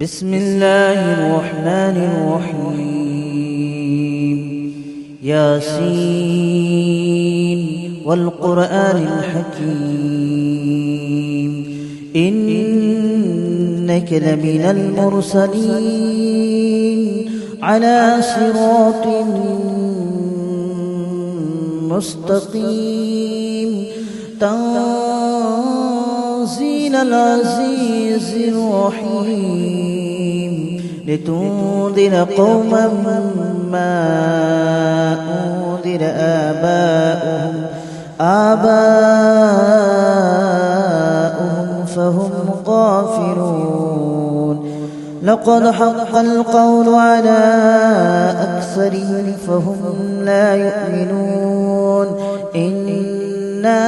بسم الله الرحمن الرحيم. ياسين والقرآن الحكيم إنك لمن المرسلين على صراط مستقيم تنزيل العزيز الرحيم لتنذر قوما ما أنذر آباؤهم فهم غافلون. لقد حق القول على أكثرهم فهم لا يؤمنون. إنا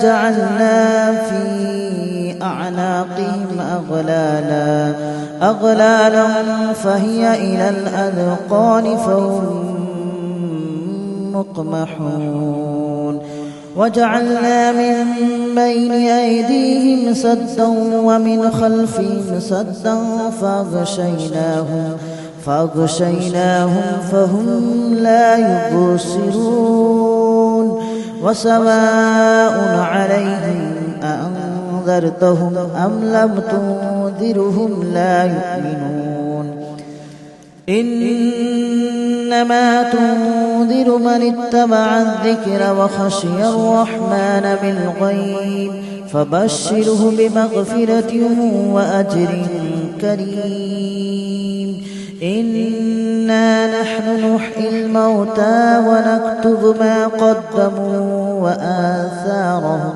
جعلنا في أعناقهم أغلالا فهي إلى الأذقان فهم مقمحون. وجعلنا من بين أيديهم سدا ومن خلفهم سدا فأغشيناهم فهم لا يبصرون. وسواء عليهم أأنذرتهم أم لم تنذرهم لا يؤمنون. إنما تنذر من اتبع الذكر وخشي الرحمن بالغيب فبشره بمغفرة وأجر كريم. إنا نحن نحيي الموتى ونكتب ما قدموا وآثارهم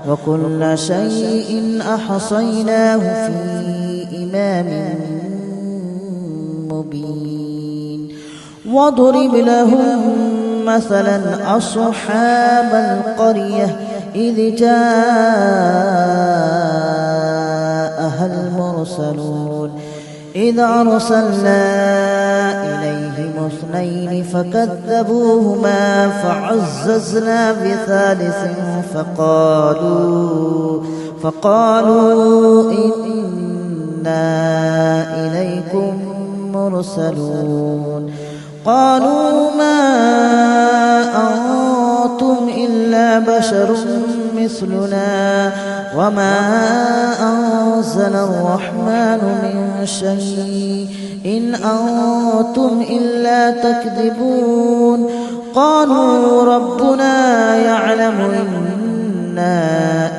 وكل شيء أحصيناه في إمام مبين. واضرب لهم مثلا أصحاب القرية إذ جاءها المرسلون إذ أرسلنا إليهم اثنين فكذبوهما فعززنا بثالث فقالوا إنا إليكم مرسلون. قالوا ما أنتم إلا بشر مثلنا وما أنزل الرحمن من شيء إن أنتم إلا تكذبون. قالوا ربنا يعلم إنا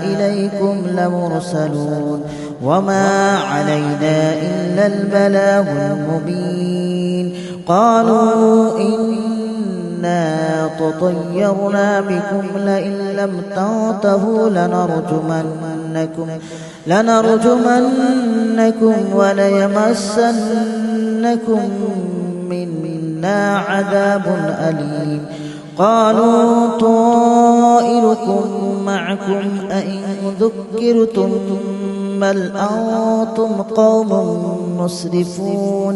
إليكم لمرسلون وما علينا إلا البلاغ المبين. قالوا إنا تطيرنا بكم لئن لم تنتهوا لنرجمنكم وليمسنكم منا عذاب أليم. قالوا طائركم معكم أئن ذكرتم بل أنتم قوم مسرفون.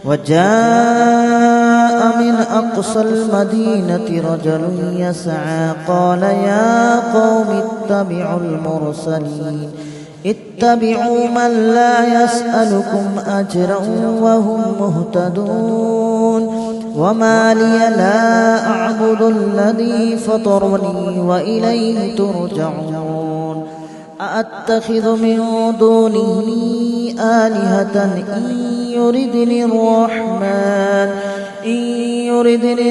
وجاء من أقصى المدينة رجل يسعى قال يا قوم اتبعوا من لا يسألكم أجرا وهم مهتدون. وما لي لا أعبد الذي فطرني وإليه ترجعون. أأتخذ من دونه آلهة إن يردني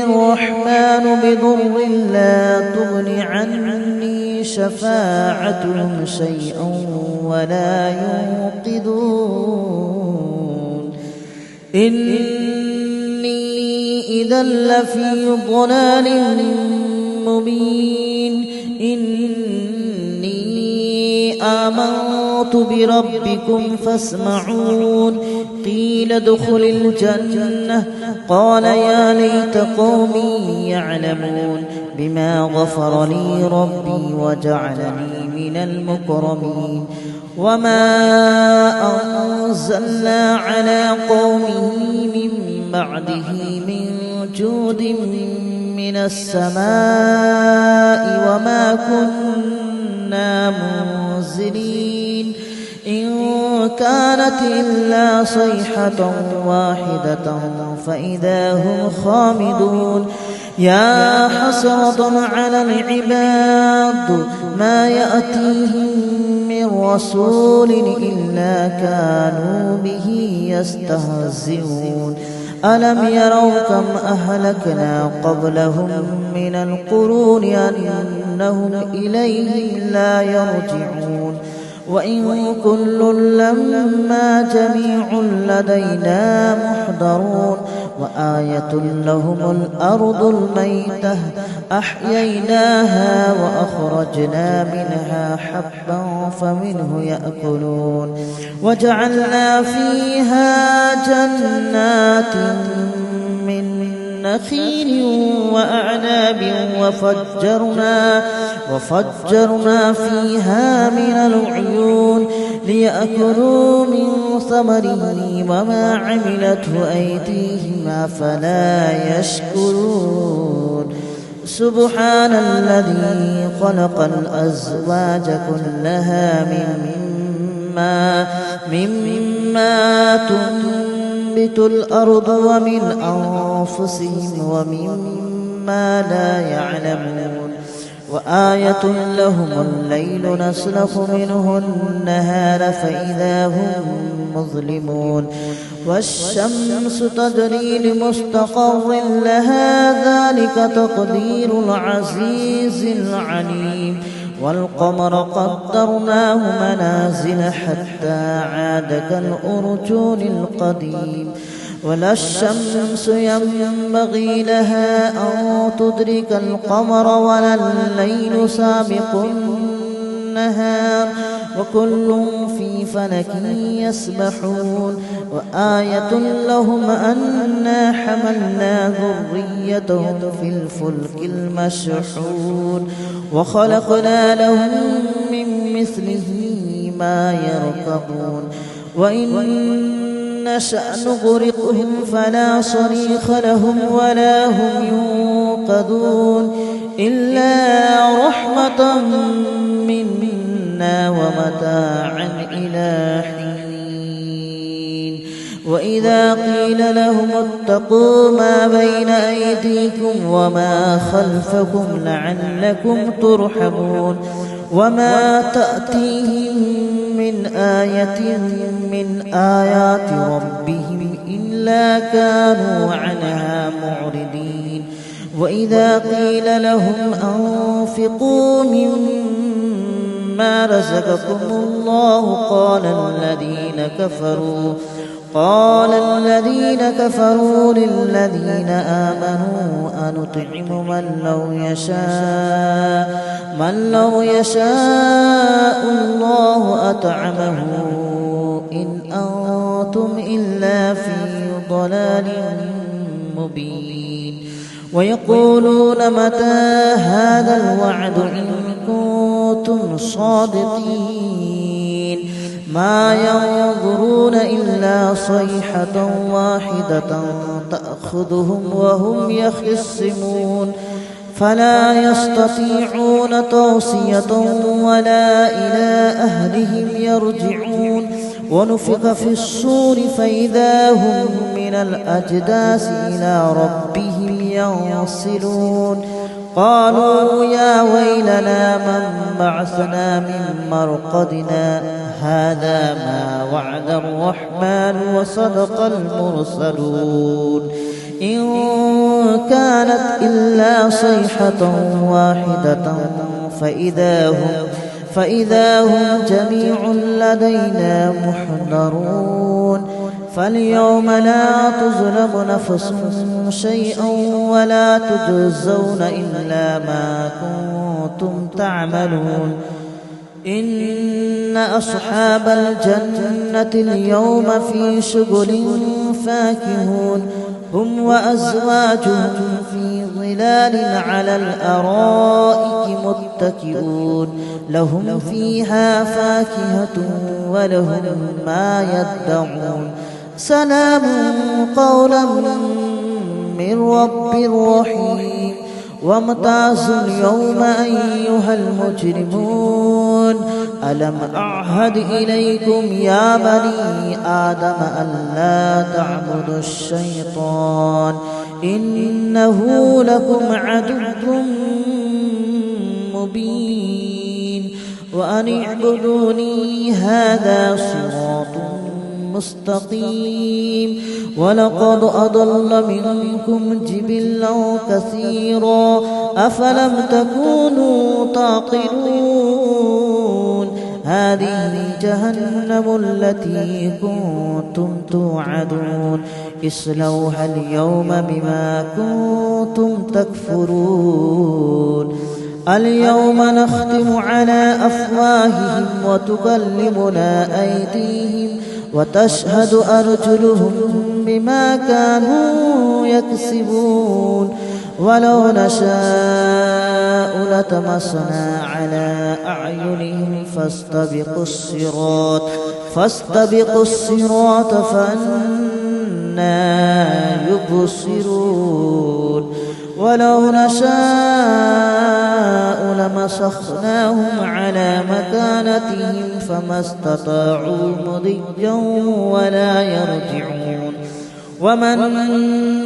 الرحمن بضر لا تغن عني شفاعتهم شيئا ولا ينقذون. إني إذا لفي ضلال مبين. آمنت بربكم فاسمعون. قيل ادخل الجنة قال يا ليت قومي يعلمون بما غفر لي ربي وجعلني من المكرمين. وما أنزلنا على قومه من بعده من جود من السماء وما كنا منزلين. إن كانت إلا صيحة واحدة فإذا هم خامدون يا حسرة على العباد ما يأتيهم من رسول إلا كانوا به يستهزئون ألم يروا كم أهلكنا قبلهم من القرون أنهم إليهم لا يرجعون وإن كل لما جميع لدينا محضرون وآية لهم الأرض الميتة أحييناها وأخرجنا منها حبا فمنه يأكلون وجعلنا فيها جنات من نخيل وأعناب وفجرنا فيها من العيون ليأكلوا من ثمره وما عملته أيديهم أفلا يشكرون سبحان الذي خلق الأزواج كلها مما تنبت الأرض ومن أنفسهم ومما لا يعلمون وآية لهم الليل نسلخ منه النهار فإذا هم مظلمون والشمس تجري لمستقر لها ذلك تقدير العزيز العليم والقمر قدرناه منازل حتى عاد كالأرجون القديم ولا الشمس ينبغي لها أن تدرك القمر ولا الليل سابق النهار وكل في فلك يسبحون وآية لهم أنا حملنا ذريتهم في الفلك المشحون وخلقنا لهم من مثله ما يركبون وإن نشأ نغرقهم فلا صريخ لهم ولا هم ينقذون إلا رحمة منا ومتاعا إلى حين وإذا قيل لهم اتقوا ما بين أيديكم وما خلفكم لعلكم ترحمون وما تأتيهم من آية من آيات ربهم إلا كانوا عنها معرضين وإذا قيل لهم أنفقوا مما رزقكم الله قال الذين كفروا للذين آمنوا أنطعم من لو يشاء الله أطعمه إن أنتم إلا في ضلال مبين ويقولون متى هذا الوعد إن كنتم صادقين ما ينظرون إلا صيحة واحدة تأخذهم وهم يخصمون فلا يستطيعون توصية ولا إلى أهلهم يرجعون ونفخ في الصور فإذا هم من الأجداث إلى ربهم ينصلون قالوا يا ويلنا من بعثنا من مرقدنا هذا ما وعد الرحمن وصدق المرسلون إن كانت إلا صيحة واحدة فإذا هم جميع لدينا محضرون فاليوم لا تظلم نفس شيئا ولا تجزون إلا ما كنتم تعملون إن أصحاب الجنة اليوم في شغل فاكهون هم وأزواجهم في ظلال على الأرائك متكئون لهم فيها فاكهة ولهم ما يدعون سلام قولا من رب رحيم وامتازوا اليوم أيها المجرمون ألم أعهد إليكم يا بني آدم ألا تعبدوا الشيطان إنه لكم عدو مبين وأن اعبدوني هذا صراط مستقيم ولقد أضل منكم جبلا كثيرا أفلم تكونوا تعقلون هذه جهنم التي كنتم توعدون اصلوها اليوم بما كنتم تكفرون اليوم نختم على أفواههم وتكلمنا أيديهم وتشهد أرجلهم بما كانوا يكسبون ولو نشاء لطمسنا على أعينهم فاستبقوا الصراط فأنى يبصرون ولو نشاء لمسخناهم على مكانتهم فما استطاعوا مضيا ولا يرجعون ومن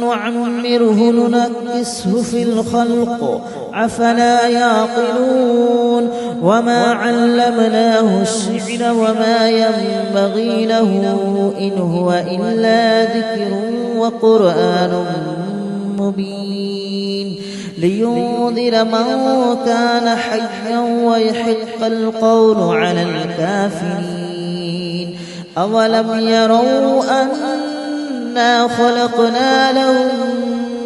نعمره ننكسه في الخلق أفلا يعقلون وما علمناه الشعر وما ينبغي له إن هو إلا ذكر وقرآن مبين لينذر من كان حيا ويحق القول على الكافرين أولم يروا أنا خلقنا لهم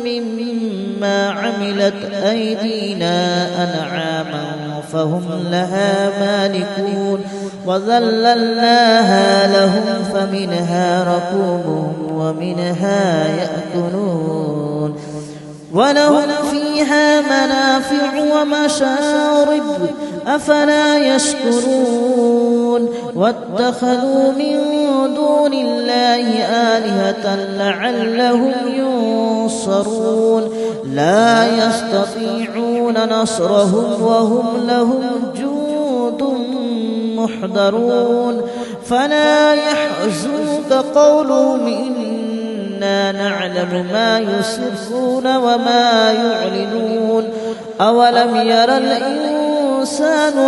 مما عملت أيدينا أنعاما فهم لها مالكون وذللناها لهم فمنها ركوبهم ومنها يأكلون ولهم فيها منافع ومشارب أفلا يشكرون واتخذوا من دون الله آلهة لعلهم ينصرون لا يستطيعون نصرهم وهم لهم جند محضرون فلا يحزنك قولهم إنا نعلم ما يسرون وما يعلنون أولم ير الإنسان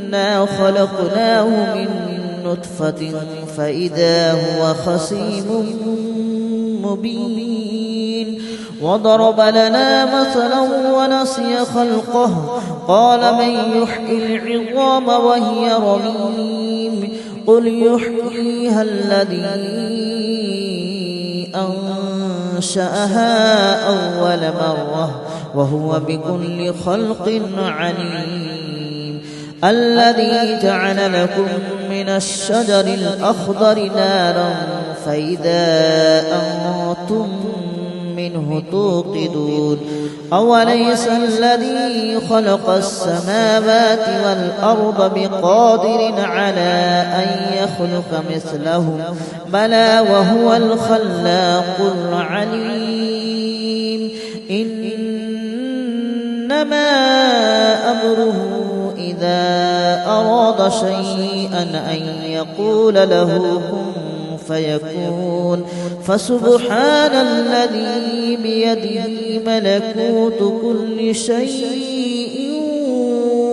أنا خلقناه من نطفة فإذا هو خصيم مبين وضرب لنا مثلا ونسي خلقه قال من يحيي العظام وهي رميم قل يحييها الذي أنشأها أول مرة وهو بكل خلق عليم الذي جعل لكم من الشجر الأخضر نارا فإذا أنتم منه توقدون أوليس الذي خلق السماوات والأرض بقادر على أن يخلق مثلهم بلى وهو الخلاق العليم إنما أمره إذا أراد شيئا أن يقول له كن فيكون فسبحان الذي بيده ملكوت كل شيء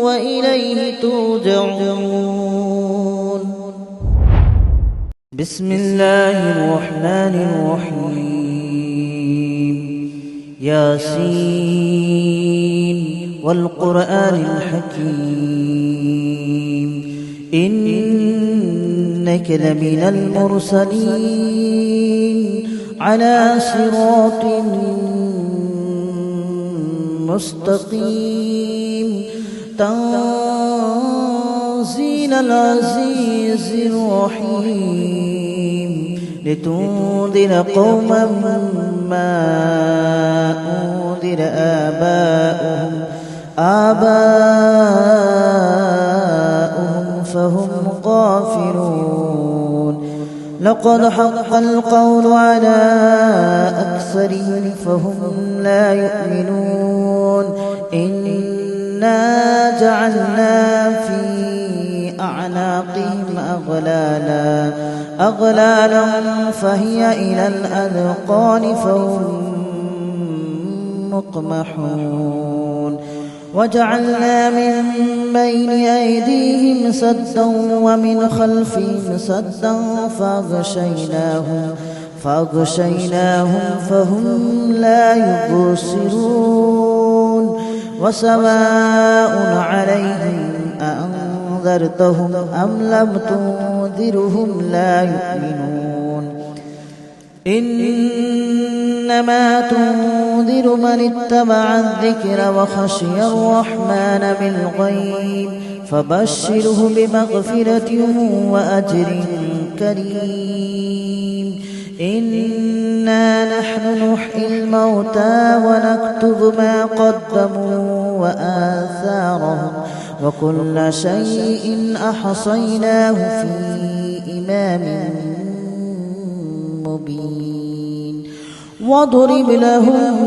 وإليه ترجعون بسم الله الرحمن الرحيم ياسين والقرآن الحكيم إنك لمن المرسلين على صراط مستقيم تنزيل العزيز الرحيم لتنذر قوما ما أنذر آباؤهم فهم غافلون لقد حق القول على أكثرهم فهم لا يؤمنون إنك إنا جعلنا في أعناقهم أغلالا فهي إلى الأذقان فهم مقمحون وجعلنا من بين أيديهم سدا ومن خلفهم سدا فأغشيناهم فهم لا يبصرون وسواء عليهم أأنذرتهم أم لم تنذرهم لا يؤمنون إنما تنذر من اتبع الذكر وخشي الرحمن بالغيب فبشره بمغفرة وأجر كريم إنا نحن نحيي الموتى ونكتب ما قدموا وآثارهم وكل شيء أحصيناه في إمام مبين واضرب لهم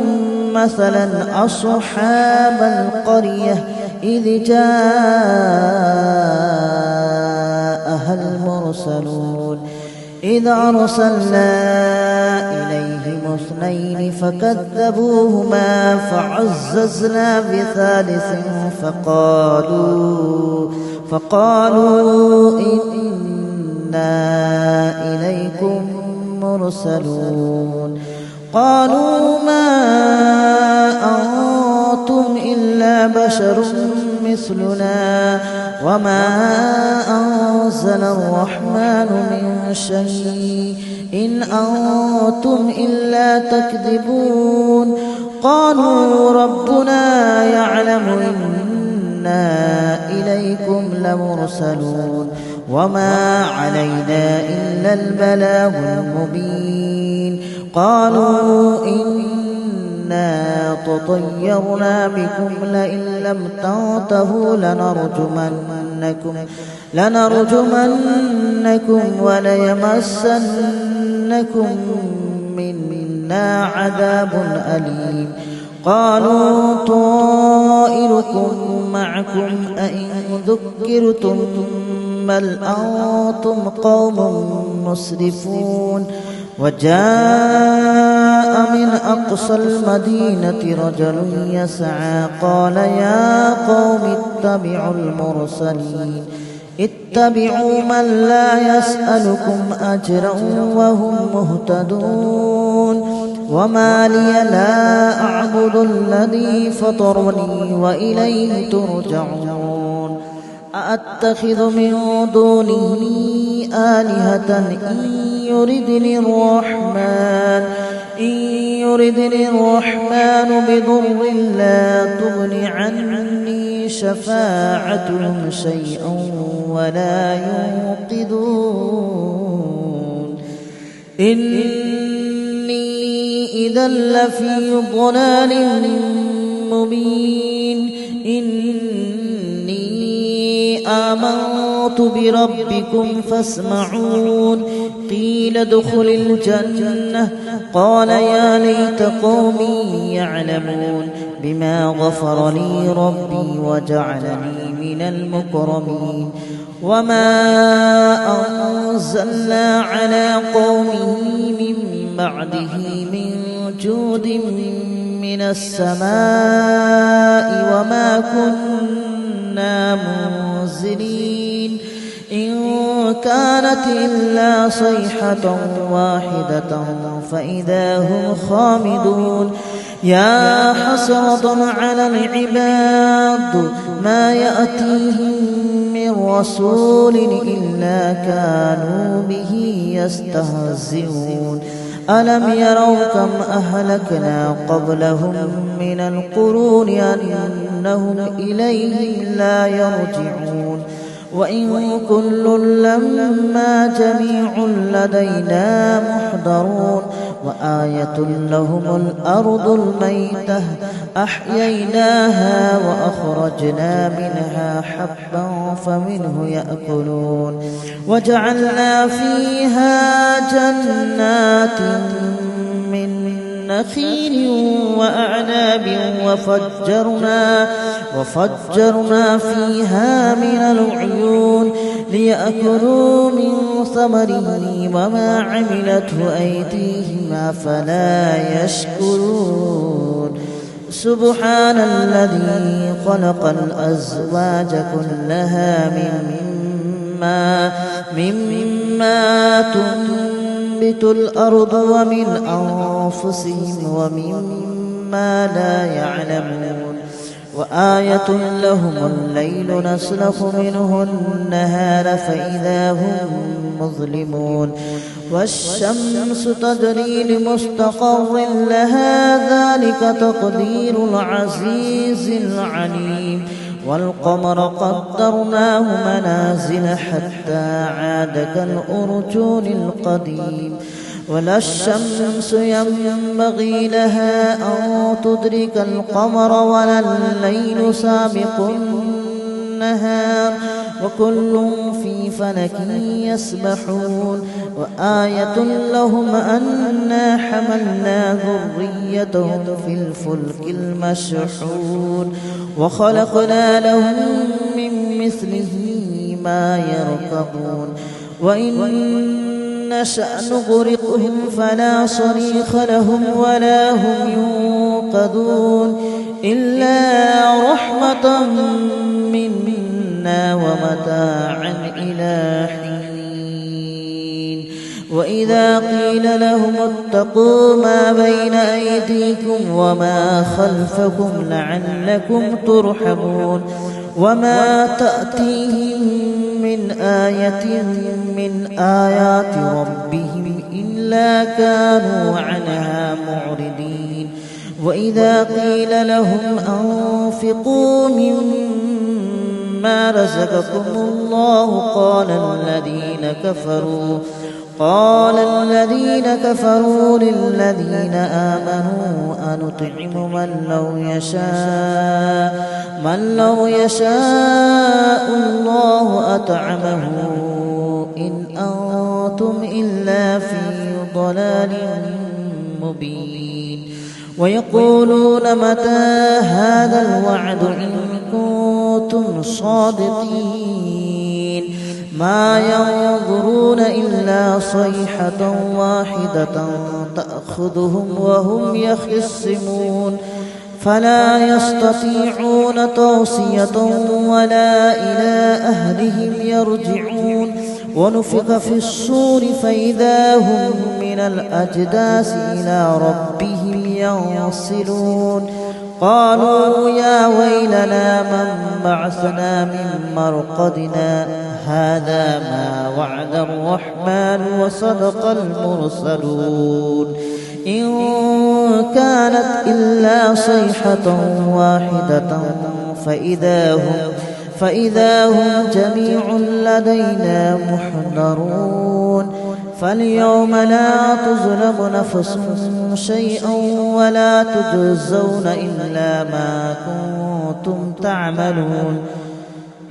مثلا أصحاب القرية إذ جاءها المرسلون إذ أرسلنا إليهم 2 فكذبوهما فعززنا بثالث فقالوا إنا إليكم مرسلون قالوا ما أنتم إلا بشر مثلنا وما أنزل الرحمن من شيء إن أنتم إلا تكذبون قالوا ربنا يعلم إنا إليكم لمرسلون وما علينا إلا البلاغ المبين قالوا إنا تطيرنا بكم لئن لم تنتهوا لنرجمنكم وليمسنكم منا عذاب أليم قالوا طائركم معكم أئن ذكرتم بل أنتم قوم مسرفون وجاء من أقصى المدينة رجل يسعى قال يا قوم اتبعوا من لا يسألكم أجرا وهم مهتدون وما لي لا أعبد الذي فطرني وإليه ترجعون أأتخذ من دونه آلهة إن يردني الرحمن بضر لا تغن عني شفاعتهم شيئا ولا ينقذون إني إذا لفي ضلال مبين آمنت بربكم فاسمعون قيل ادخل الجنة قال يا ليت قومي يعلمون بما غفر لي ربي وجعلني من المكرمين وما أنزلنا على قومه من بعده من جود من السماء وما كنا منزلين إن كانت إلا صيحة واحدة فإذا هم خامدون يا حسرة على العباد ما يأتيهم من رسول إلا كانوا به يستهزئون ألم يروا كم أهلكنا قبلهم من القرون أنهم إليهم لا يرجعون وإن كل لما جميع لدينا محضرون وآية لهم الأرض الميتة أحييناها وأخرجنا منها حبا فمنه يأكلون وجعلنا فيها جنات من نخيل وأعناب وفجرنا فيها من العيون ليأكلوا من ثمره وما عملته أيديهم أفلا يشكرون سبحان الذي خلق الأزواج كلها مما تنبت الأرض ومن أنفسهم ومما لا يعلمون وآية لهم الليل نسلخ منه النهار فإذا هم مظلمون والشمس تجري لمستقر لها ذلك تقدير العزيز العليم والقمر قدرناه منازل حتى عاد كالأرجون القديم ولا الشمس ينبغي لها أن تدرك القمر ولا الليل سابق النهار وكل في فلك يسبحون وآية لهم أنا حملنا ذريتهم في الفلك المشحون وخلقنا لهم من مثله ما يركبون وإن نشأ نغرقهم فلا صريخ لهم ولا هم ينقذون إلا رحمة منا ومتاعا إلى حين وإذا قيل لهم اتقوا ما بين أيديكم وما خلفكم لعلكم ترحمون وما تأتيهم من آية من آيات ربهم إلا كانوا عنها معرضين وإذا قيل لهم أنفقوا مما رزقكم الله قال الذين كفروا للذين آمنوا أنطعم من لو يشاء الله أطعمه إن أنتم إلا في ضلال مبين ويقولون متى هذا الوعد إن كنتم صادقين ما ينظرون إلا صيحة واحدة تأخذهم وهم يخصمون فلا يستطيعون توصية ولا إلى أهلهم يرجعون ونفخ في الصور فإذا هم من الأجداث إلى ربهم ينصلون قالوا يا ويلنا من بعثنا من مرقدنا هذا ما وعد الرحمن وصدق المرسلون إن كانت إلا صيحة واحدة فإذا هم جميع لدينا محضرون فاليوم لا تظلم نفس شيئا ولا تجزون إلا ما كنتم تعملون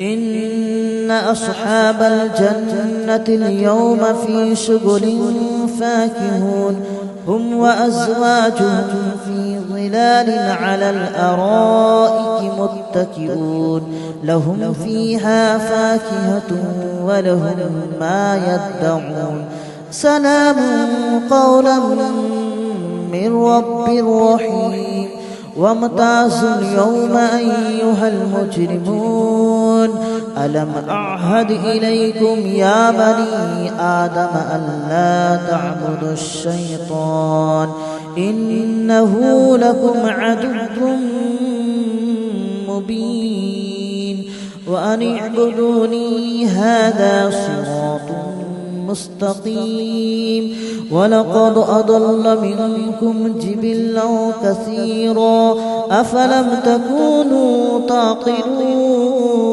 إن أصحاب الجنة اليوم في شغل فاكهون هم وأزواجهم في ظلال على الأرائك متكئون لهم فيها فاكهة ولهم ما يدعون سلام قولا من رب رحيم وامتازوا اليوم أيها المجرمون ألم أعهد إليكم يا بني آدم ألا تعبدوا الشيطان إنه لكم عدو مبين وأن اعبدوني هذا صراط مستقيم ولقد أضل منكم جبلا كثيرا أفلم تكونوا تعقلون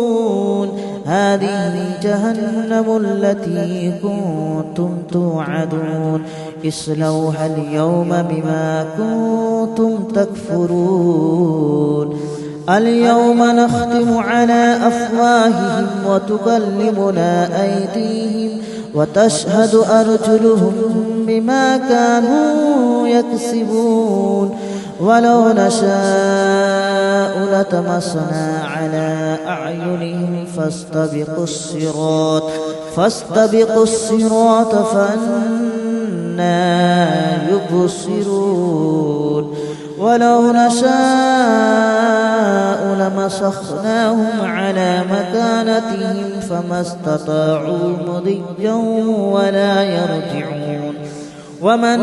هذه جهنم التي كنتم توعدون اصلوها اليوم بما كنتم تكفرون اليوم نختم على أفواههم وتكلمنا أيديهم وتشهد أرجلهم بما كانوا يكسبون ولو نشاء لطمسنا على أعينهم فاستبقوا الصراط فأنى يبصرون ولو نشاء لمسخناهم على مكانتهم فما استطاعوا مضيا ولا يرجعون ومن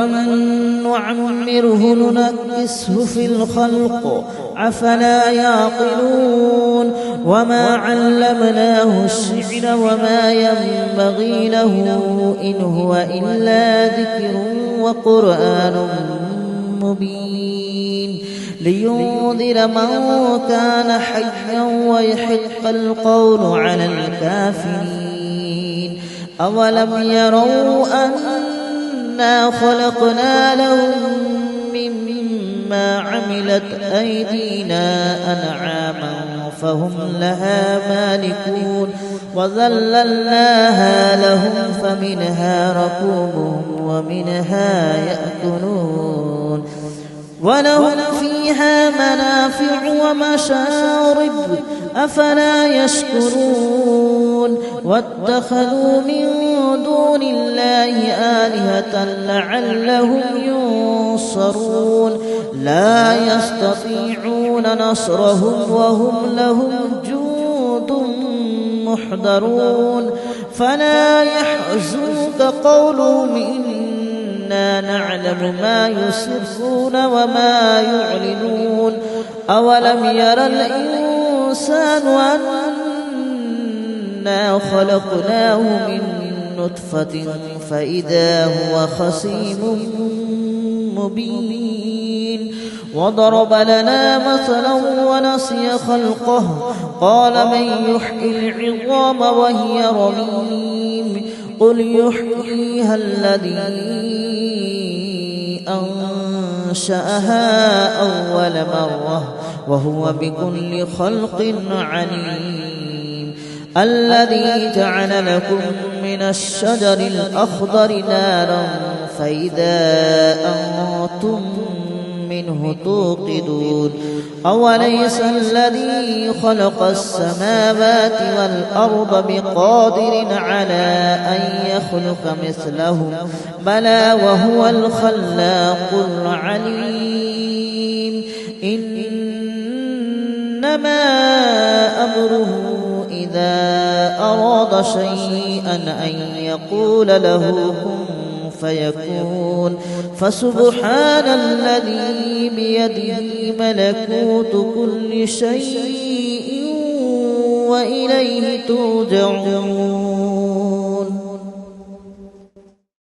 نعمره ننكسه في الخلق أفلا يعقلون وما علمناه الشعر وما ينبغي له إن هو إلا ذكر وقرآن مبين لينذر من كان حيا ويحق القول على الكافرين أولم يروا أنا خلقنا لهم مما عملت أيدينا أنعاما فهم لها مالكون وذللناها لهم فمنها ركوبهم ومنها يأكلون ولهم فيها منافع ومشارب أفلا يشكرون واتخذوا من دون الله آلهة لعلهم ينصرون لا يستطيعون نصرهم وهم لهم جند محضرون فلا يحزنك قولهم إنا نعلم ما يسرون وما يعلنون أولم ير الإنسان أنا خلقناه من نطفة فإذا هو خصيم مبين وضرب لنا مثلا ونسي خلقه قال من يحيي العظام وهي رميم قل يحييها الذي أنشأها أول مرة وهو بكل خلق عليم الذي جعل لكم من الشجر الأخضر نارا فإذا أنتم منه توقدون أوليس الذي خلق السماوات والأرض بقادر على أن يخلق مثلهم بلى وهو الخلاق العليم إنما أمره إذا أراد شيئا أن يقول له كن فيكون فسبحان الذي بيده ملكوت كل شيء وإليه ترجعون